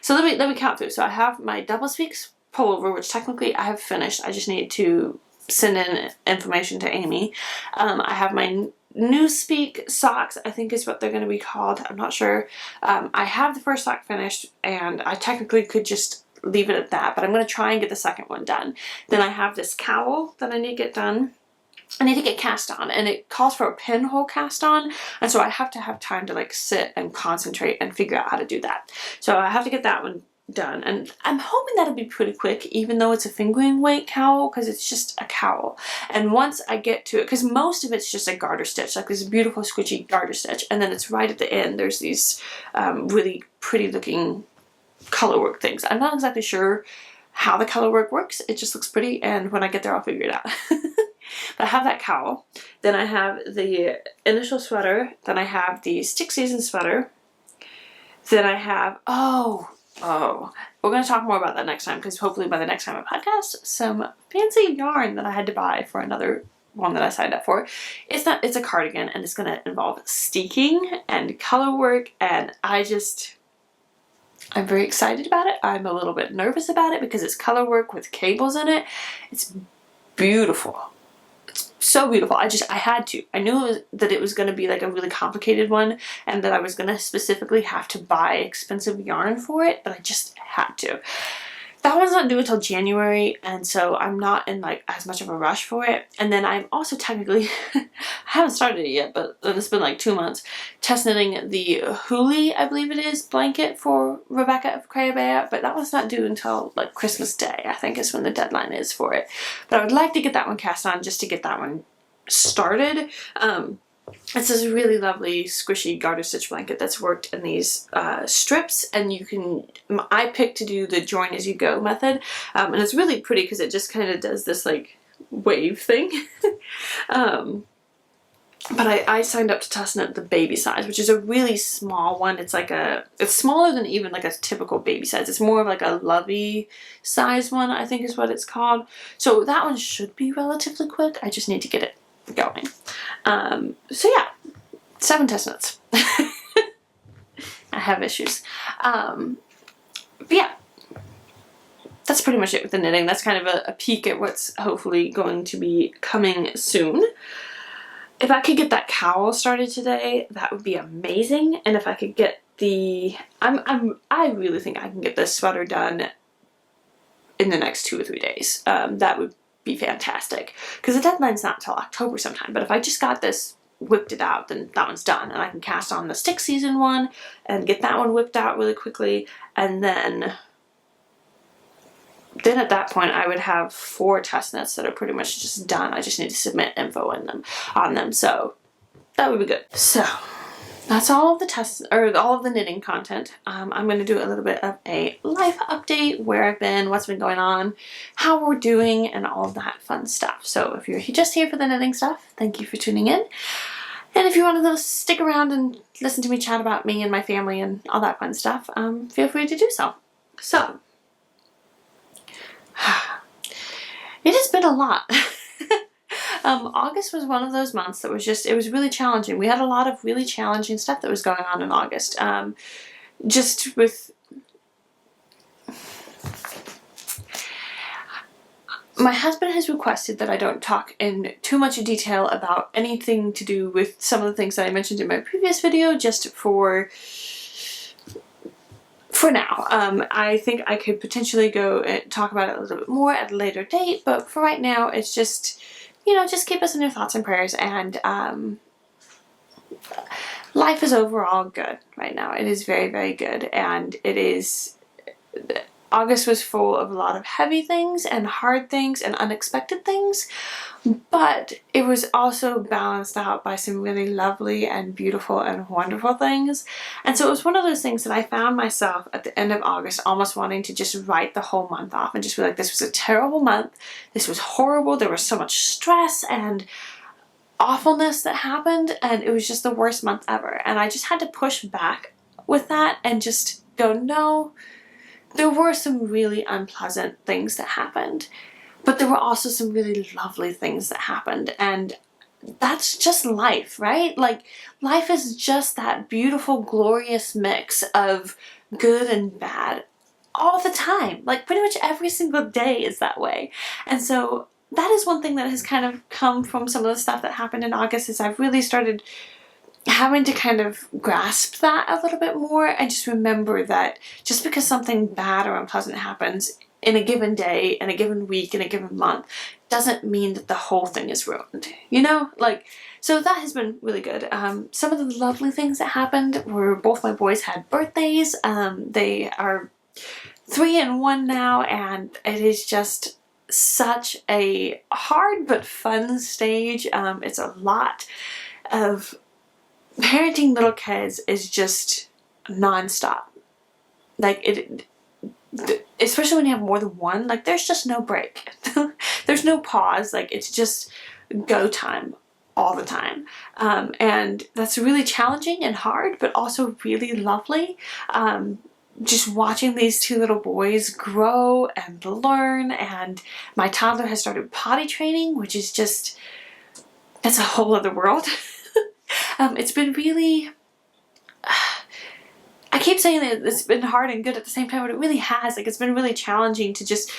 [SPEAKER 1] So let me count through. So I have my Doublespeak Pullover, which technically I have finished. I just need to send in information to Amy. I have my Newspeak socks, I think is what they're going to be called. I'm not sure. I have the first sock finished, and I technically could just leave it at that, but I'm going to try and get the second one done. Then I have this cowl that I need to get done. I need to get cast on, and it calls for a pinhole cast on, and so I have to have time to like sit and concentrate and figure out how to do that. So I have to get that one done, and I'm hoping that'll be pretty quick, even though it's a fingering weight cowl, because it's just a cowl. And once I get to it, because most of it's just a garter stitch, like this beautiful squishy garter stitch, and then it's right at the end there's these really pretty looking color work things. I'm not exactly sure how the color work works, it just looks pretty, and when I get there I'll figure it out. But I have that cowl, then I have the initial sweater, then I have the stick season sweater, then I have, oh, we're going to talk more about that next time, because hopefully by the next time I podcast, some fancy yarn that I had to buy for another one that I signed up for. It's a cardigan, and it's going to involve steeking and color work, and I'm very excited about it. I'm a little bit nervous about it because it's color work with cables in it. It's beautiful. It's so beautiful. I had to. I knew that it was going to be like a really complicated one, and that I was going to specifically have to buy expensive yarn for it, but I just had to. That one's not due until January, and so I'm not in like as much of a rush for it. And then I'm also technically, I haven't started it yet, but it's been like 2 months, test knitting the Huli, I believe it is, blanket for Rebecca of Creabea, but that one's not due until like Christmas Day, I think is when the deadline is for it. But I would like to get that one cast on just to get that one started. It's this really lovely squishy garter stitch blanket that's worked in these strips, and I picked to do the join as you go method, and it's really pretty because it just kind of does this like wave thing. But I signed up to test knit the baby size, which is a really small one. It's smaller than even like a typical baby size. It's more of like a lovey size one, I think is what it's called. So that one should be relatively quick. I just need to get it going. So yeah, 7 test knits. I have issues. But yeah, that's pretty much it with the knitting. That's kind of a peek at what's hopefully going to be coming soon. If I could get that cowl started today, that would be amazing. And if I could get I really think I can get this sweater done in the next 2 or 3 days. That would be fantastic. Because the deadline's not until October sometime. But if I just got this, whipped it out, then that one's done. And I can cast on the stick season one and get that one whipped out really quickly. And then at that point I would have 4 test knits that are pretty much just done. I just need to submit info on them. So that would be good. So that's all of the tests, or all of the knitting content. I'm going to do a little bit of a life update, where I've been, what's been going on, how we're doing, and all of that fun stuff. So if you're just here for the knitting stuff, thank you for tuning in. And if you want to stick around and listen to me chat about me and my family and all that fun stuff, feel free to do so. So, it has been a lot. August was one of those months that was just, it was really challenging. We had a lot of really challenging stuff that was going on in August. Just with, my husband has requested that I don't talk in too much detail about anything to do with some of the things that I mentioned in my previous video, just for now. I think I could potentially go and talk about it a little bit more at a later date, but for right now, it's just, you know, just keep us in your thoughts and prayers, and life is overall good right now. It is very, very good, and it is, August was full of a lot of heavy things and hard things and unexpected things, but it was also balanced out by some really lovely and beautiful and wonderful things. And so it was one of those things that I found myself at the end of August almost wanting to just write the whole month off and just be like, this was a terrible month. This was horrible. There was so much stress and awfulness that happened, and it was just the worst month ever. And I just had to push back with that and just go, no, there were some really unpleasant things that happened, but there were also some really lovely things that happened, and that's just life, right? Like, life is just that beautiful, glorious mix of good and bad all the time. Like, pretty much every single day is that way. And so that is one thing that has kind of come from some of the stuff that happened in August, is I've really started having to kind of grasp that a little bit more, and just remember that just because something bad or unpleasant happens in a given day, in a given week, in a given month, doesn't mean that the whole thing is ruined, you know? Like, so that has been really good. Some of the lovely things that happened were both my boys had birthdays. They are 3 and 1 now, and it is just such a hard but fun stage. It's a lot of parenting little kids is just non-stop. Like, especially when you have more than one, like, there's just no break. There's no pause. Like, it's just go time all the time. And that's really challenging and hard, but also really lovely. Just watching these 2 little boys grow and learn, and my toddler has started potty training, which is just, that's a whole other world. It's been really, I keep saying that it's been hard and good at the same time, but it really has. Like, it's been really challenging to just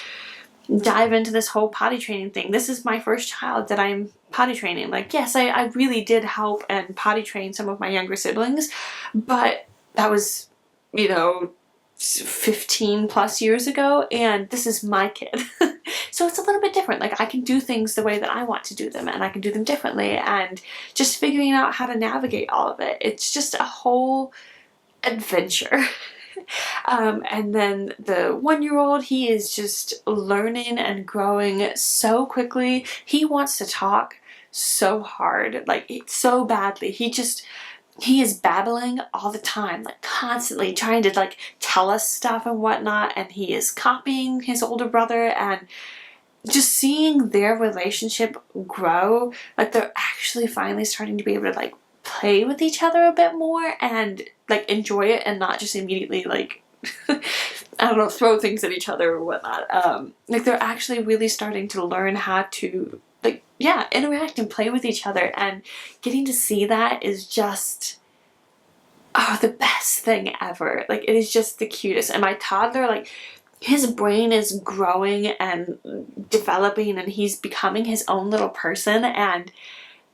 [SPEAKER 1] dive into this whole potty training thing. This is my first child that I'm potty training. Like, yes, I really did help and potty train some of my younger siblings, but that was, you know, 15 plus years ago, and this is my kid. So it's a little bit different. Like, I can do things the way that I want to do them, and I can do them differently, and just figuring out how to navigate all of it. It's just a whole adventure. And then the 1-year-old, he is just learning and growing so quickly. He wants to talk so hard, like, so badly. He is babbling all the time, like, constantly trying to, like, tell us stuff and whatnot, and he is copying his older brother, and just seeing their relationship grow, like, they're actually finally starting to be able to, like, play with each other a bit more and, like, enjoy it, and not just immediately, like, I don't know, throw things at each other or whatnot. Like, they're actually really starting to learn how to, like, yeah, interact and play with each other, and getting to see that is just, oh, the best thing ever. Like, it is just the cutest. And my toddler, like, his brain is growing and developing, and he's becoming his own little person, and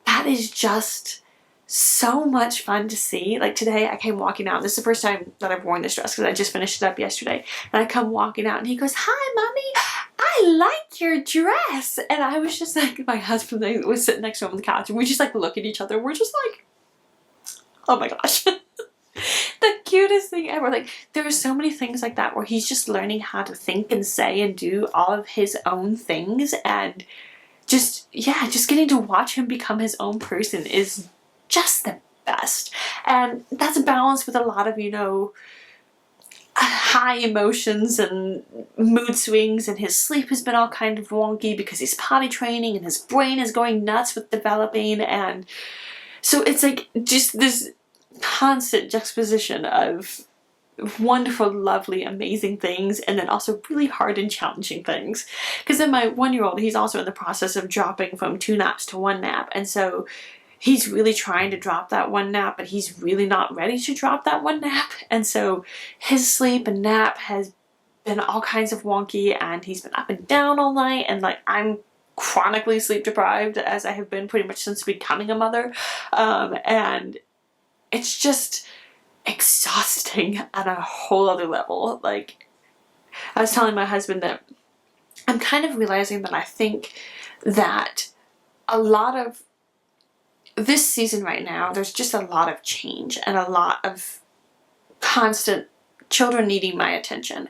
[SPEAKER 1] that is just so much fun to see. Like, today I came walking out, and this is the first time that I've worn this dress because I just finished it up yesterday, and I come walking out and he goes, "Hi, Mommy, I like your dress. And I was just like, my husband was sitting next to him on the couch, and we just like look at each other. We're just like, oh my gosh. The cutest thing ever. Like, there are so many things like that where he's just learning how to think and say and do all of his own things, and just getting to watch him become his own person is just the best. And that's balanced with a lot of, you know, high emotions and mood swings, and his sleep has been all kind of wonky because he's potty training and his brain is going nuts with developing. And so it's like just this constant juxtaposition of wonderful, lovely, amazing things, and then also really hard and challenging things. Because then my 1-year-old, he's also in the process of dropping from 2 naps to 1 nap, and so he's really trying to drop that 1 nap, but he's really not ready to drop that 1 nap. And so his sleep and nap has been all kinds of wonky, and he's been up and down all night, and like I'm chronically sleep deprived, as I have been pretty much since becoming a mother. And it's just exhausting on a whole other level. Like, I was telling my husband that I'm kind of realizing that I think that a lot of this season right now, there's just a lot of change and a lot of constant children needing my attention.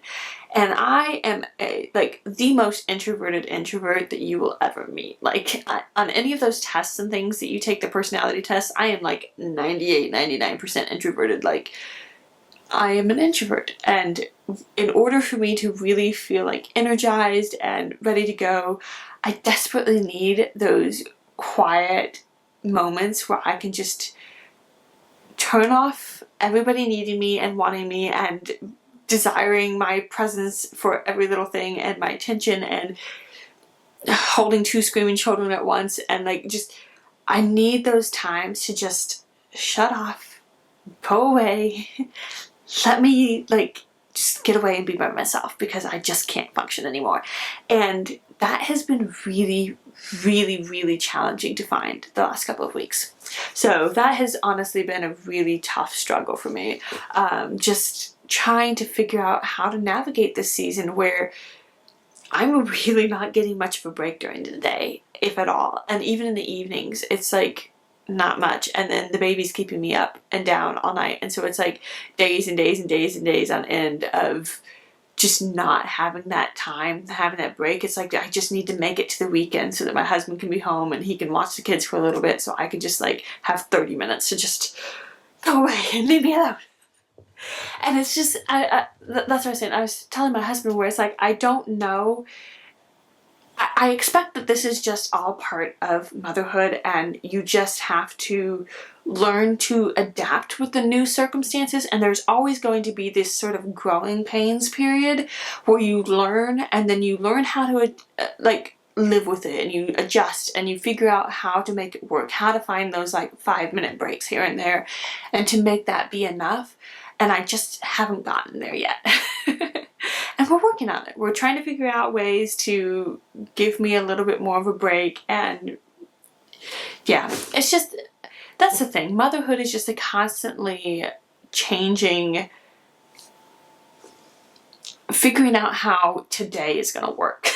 [SPEAKER 1] And I am the most introverted introvert that you will ever meet. Like, on any of those tests and things that you take, the personality tests, I am like 98, 99% introverted. Like, I am an introvert. And in order for me to really feel like energized and ready to go, I desperately need those quiet moments where I can just turn off everybody needing me and wanting me and desiring my presence for every little thing and my attention and holding 2 screaming children at once. And like, just, I need those times to just shut off, go away, let me like just get away and be by myself, because I just can't function anymore. And that has been really, really, really challenging to find the last couple of weeks. So that has honestly been a really tough struggle for me. Just trying to figure out how to navigate this season where I'm really not getting much of a break during the day, if at all. And even in the evenings, it's like not much. And then the baby's keeping me up and down all night. And so it's like days and days and days and days on end of just not having that time, having that break. It's like I just need to make it to the weekend so that my husband can be home and he can watch the kids for a little bit, so I can just like have 30 minutes to just go away and leave me alone. And it's just, that's what I was saying. I was telling my husband where it's like, I don't know. I expect that this is just all part of motherhood, and you just have to learn to adapt with the new circumstances. And there's always going to be this sort of growing pains period where you learn, and then you learn how to like live with it, and you adjust and you figure out how to make it work, how to find those like 5-minute breaks here and there, and to make that be enough. And I just haven't gotten there yet. And we're working on it. We're trying to figure out ways to give me a little bit more of a break. And yeah, it's just, that's the thing. Motherhood is just a constantly changing, figuring out how today is going to work.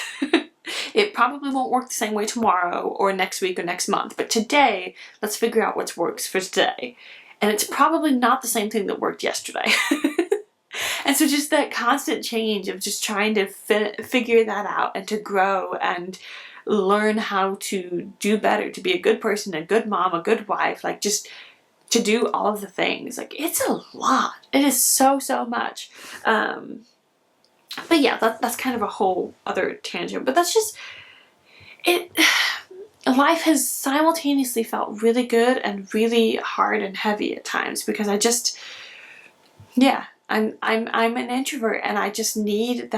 [SPEAKER 1] It probably won't work the same way tomorrow or next week or next month. But today, let's figure out what works for today. And it's probably not the same thing that worked yesterday. And so just that constant change of just trying to figure that out and to grow and learn how to do better, to be a good person, a good mom, a good wife, like just to do all of the things. Like, it's a lot. It is so, so much. But yeah, that's kind of a whole other tangent. But that's just it. Life has simultaneously felt really good and really hard and heavy at times, because I just, yeah, I'm an introvert, and I just need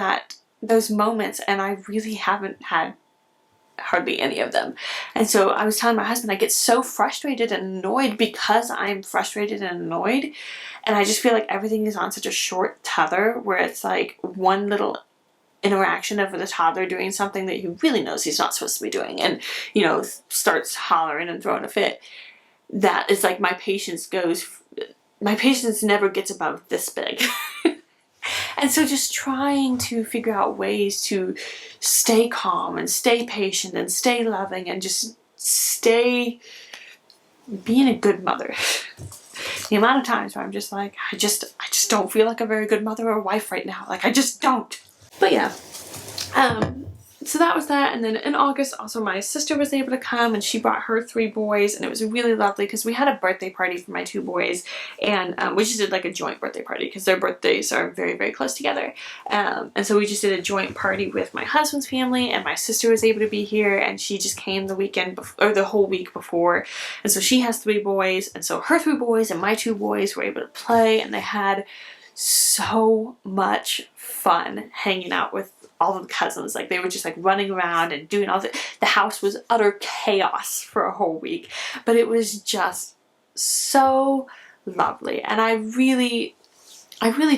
[SPEAKER 1] those moments, and I really haven't had hardly any of them. And so I was telling my husband, I get so frustrated and annoyed because I'm frustrated and annoyed, and I just feel like everything is on such a short tether where it's like one little interaction of the toddler doing something that he really knows he's not supposed to be doing, and you know, starts hollering and throwing a fit, that is like my patience never gets above this big. And so just trying to figure out ways to stay calm and stay patient and stay loving and just stay being a good mother. The amount of times where I'm just like, I just don't feel like a very good mother or wife right now. Like, I just don't. But yeah, so that was that. And then in August, also my sister was able to come, and she brought her 3 boys, and it was really lovely because we had a birthday party for my 2 boys, and we just did like a joint birthday party because their birthdays are very, very close together. And so we just did a joint party with my husband's family, and my sister was able to be here, and she just came the weekend or the whole week before. And so she has 3 boys, and so her 3 boys and my 2 boys were able to play, and they had so much fun hanging out with all of the cousins. Like, they were just like running around and doing all the house was utter chaos for a whole week, but it was just so lovely. And I really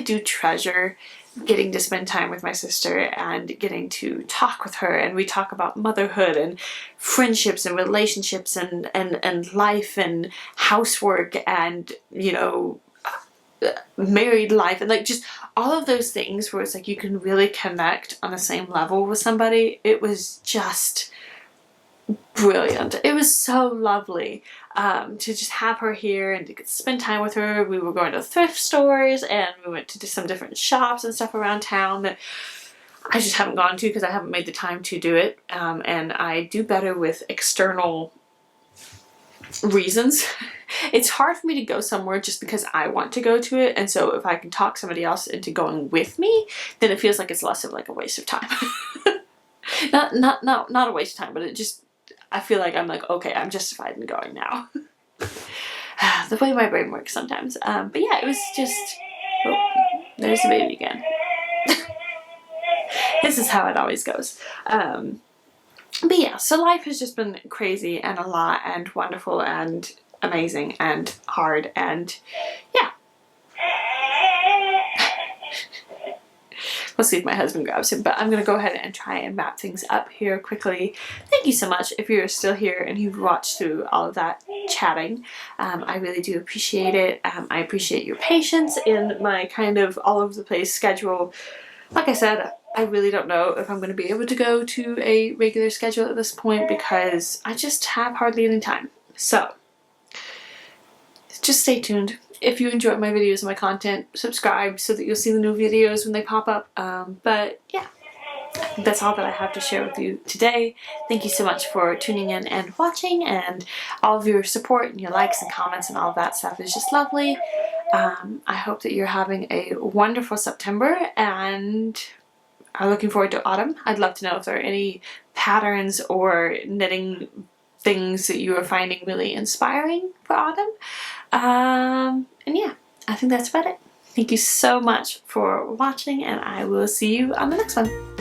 [SPEAKER 1] do treasure getting to spend time with my sister and getting to talk with her, and we talk about motherhood and friendships and relationships and life and housework and, you know, married life, and like just all of those things where it's like you can really connect on the same level with somebody. It was just brilliant. It was so lovely to just have her here and to spend time with her. We were going to thrift stores, and we went to some different shops and stuff around town that I just haven't gone to because I haven't made the time to do it, and I do better with external reasons. It's hard for me to go somewhere just because I want to go to it, and so if I can talk somebody else into going with me, then it feels like it's less of like a waste of time. not a waste of time, but it just, I feel like I'm like, okay, I'm justified in going now. The way my brain works sometimes. But yeah, it was just, oh, there's the baby again. This is how it always goes. But yeah, so life has just been crazy and a lot and wonderful and amazing and hard, and yeah. We'll see if my husband grabs him, but I'm going to go ahead and try and wrap things up here quickly. Thank you so much if you're still here and you've watched through all of that chatting. I really do appreciate it. I appreciate your patience in my kind of all over the place schedule. Like I said, I really don't know if I'm going to be able to go to a regular schedule at this point because I just have hardly any time. So just stay tuned. If you enjoy my videos and my content, subscribe so that you'll see the new videos when they pop up. But yeah, that's all that I have to share with you today. Thank you so much for tuning in and watching, and all of your support and your likes and comments and all of that stuff is just lovely. I hope that you're having a wonderful September, and I'm looking forward to autumn. I'd love to know if there are any patterns or knitting things that you are finding really inspiring for autumn. And yeah, I think that's about it. Thank you so much for watching, and I will see you on the next one.